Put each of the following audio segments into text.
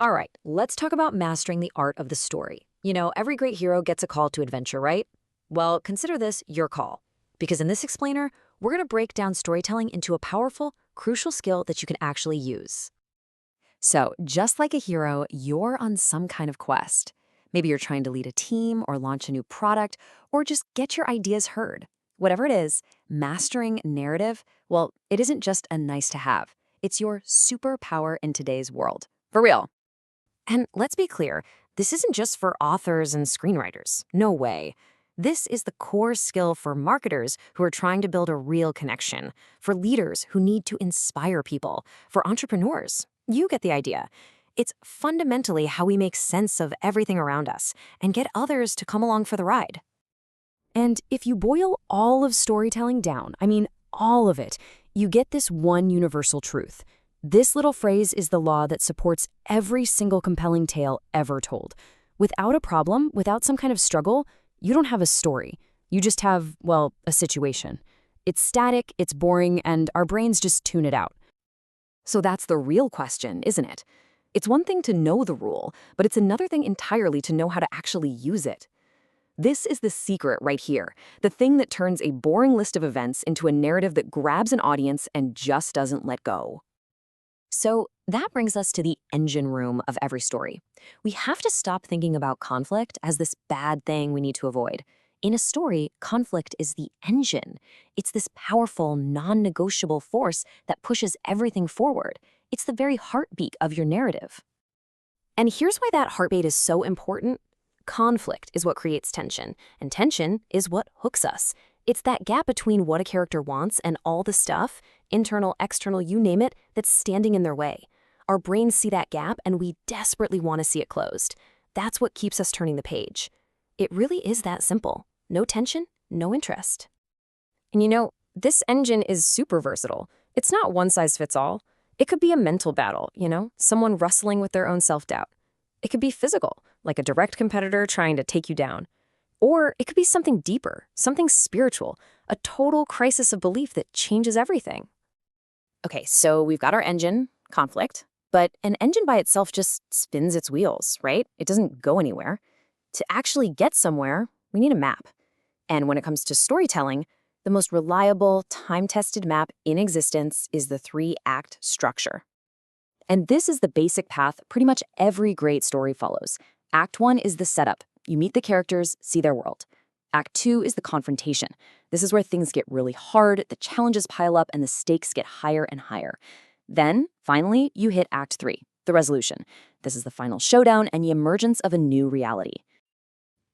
All right, let's talk about mastering the art of the story. Every great hero gets a call to adventure, right? Well, consider this your call. Because in this explainer, we're going to break down storytelling into a powerful, crucial skill that you can actually use. So, just like a hero, you're on some kind of quest. Maybe you're trying to lead a team or launch a new product or just get your ideas heard. Whatever it is, mastering narrative, well, it isn't just a nice to have. It's your superpower in today's world. For real. And let's be clear, this isn't just for authors and screenwriters. No way. This is the core skill for marketers who are trying to build a real connection, for leaders who need to inspire people, for entrepreneurs. You get the idea. It's fundamentally how we make sense of everything around us and get others to come along for the ride. And if you boil all of storytelling down, I mean all of it, you get this one universal truth. This little phrase is the law that supports every single compelling tale ever told. Without a problem, without some kind of struggle, you don't have a story. You just have, well, a situation. It's static, it's boring, and our brains just tune it out. So that's the real question, isn't it? It's one thing to know the rule, but it's another thing entirely to know how to actually use it. This is the secret right here, the thing that turns a boring list of events into a narrative that grabs an audience and just doesn't let go. So that brings us to the engine room of every story. We have to stop thinking about conflict as this bad thing we need to avoid. In a story, conflict is the engine. It's this powerful, non-negotiable force that pushes everything forward. It's the very heartbeat of your narrative. And here's why that heartbeat is so important. Conflict is what creates tension, and tension is what hooks us. It's that gap between what a character wants and all the stuff, internal, external, you name it, that's standing in their way. Our brains see that gap and we desperately want to see it closed. That's what keeps us turning the page. It really is that simple. No tension, no interest. And this engine is super versatile. It's not one size fits all. It could be a mental battle, someone wrestling with their own self-doubt. It could be physical, like a direct competitor trying to take you down. Or it could be something deeper, something spiritual, a total crisis of belief that changes everything. Okay, so we've got our engine, conflict, but an engine by itself just spins its wheels, right? It doesn't go anywhere. To actually get somewhere, we need a map. And when it comes to storytelling, the most reliable, time-tested map in existence is the 3-act structure. And this is the basic path pretty much every great story follows. Act 1 is the setup. You meet the characters, see their world. Act 2 is the confrontation. This is where things get really hard, the challenges pile up, and the stakes get higher and higher. Then, finally, you hit Act 3, the resolution. This is the final showdown and the emergence of a new reality.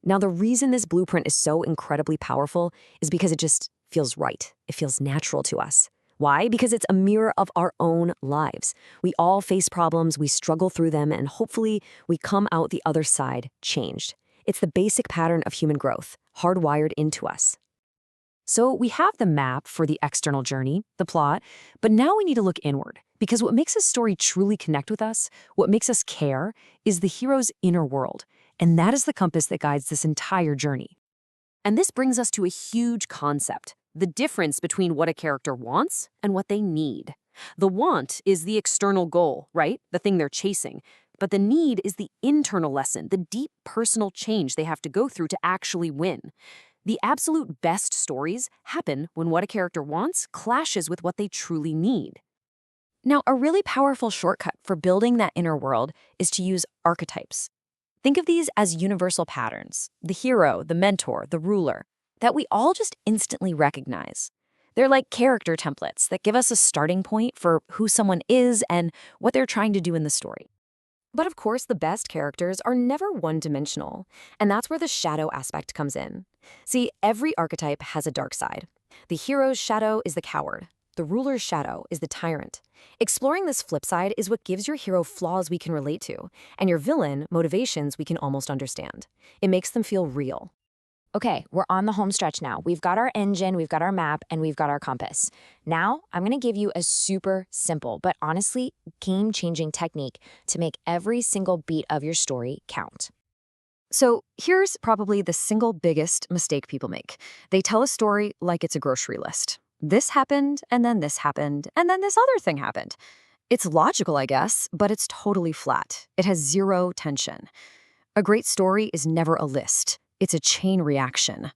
Now, the reason this blueprint is so incredibly powerful is because it just feels right. It feels natural to us. Why? Because it's a mirror of our own lives. We all face problems, we struggle through them, and hopefully we come out the other side changed. It's the basic pattern of human growth, hardwired into us. So we have the map for the external journey, the plot, but now we need to look inward, because what makes a story truly connect with us, what makes us care, is the hero's inner world, and that is the compass that guides this entire journey. And this brings us to a huge concept, the difference between what a character wants and what they need. The want is the external goal, right? The thing they're chasing. But the need is the internal lesson, the deep personal change they have to go through to actually win. The absolute best stories happen when what a character wants clashes with what they truly need. Now, a really powerful shortcut for building that inner world is to use archetypes. Think of these as universal patterns, the hero, the mentor, the ruler, that we all just instantly recognize. They're like character templates that give us a starting point for who someone is and what they're trying to do in the story. But of course, the best characters are never one-dimensional, and that's where the shadow aspect comes in. See, every archetype has a dark side. The hero's shadow is the coward. The ruler's shadow is the tyrant. Exploring this flip side is what gives your hero flaws we can relate to, and your villain motivations we can almost understand. It makes them feel real. Okay, we're on the home stretch now. We've got our engine, we've got our map, and we've got our compass. Now, I'm going to give you a super simple, but honestly, game-changing technique to make every single beat of your story count. So here's probably the single biggest mistake people make. They tell a story like it's a grocery list. This happened, and then this happened, and then this other thing happened. It's logical, I guess, but it's totally flat. It has zero tension. A great story is never a list. It's a chain reaction.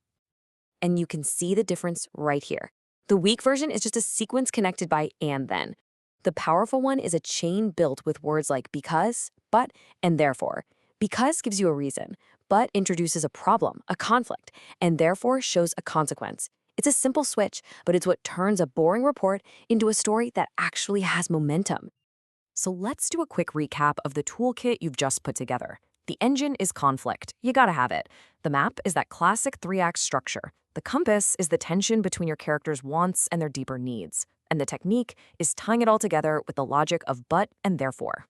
And you can see the difference right here. The weak version is just a sequence connected by and then. The powerful one is a chain built with words like because, but, and therefore. Because gives you a reason, but introduces a problem, a conflict, and therefore shows a consequence. It's a simple switch, but it's what turns a boring report into a story that actually has momentum. So let's do a quick recap of the toolkit you've just put together. The engine is conflict. You gotta have it. The map is that classic three-act structure. The compass is the tension between your character's wants and their deeper needs. And the technique is tying it all together with the logic of but and therefore.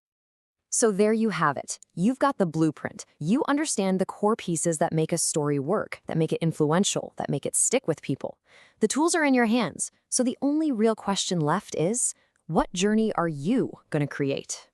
So there you have it. You've got the blueprint. You understand the core pieces that make a story work, that make it influential, that make it stick with people. The tools are in your hands. So the only real question left is, what journey are you going to create?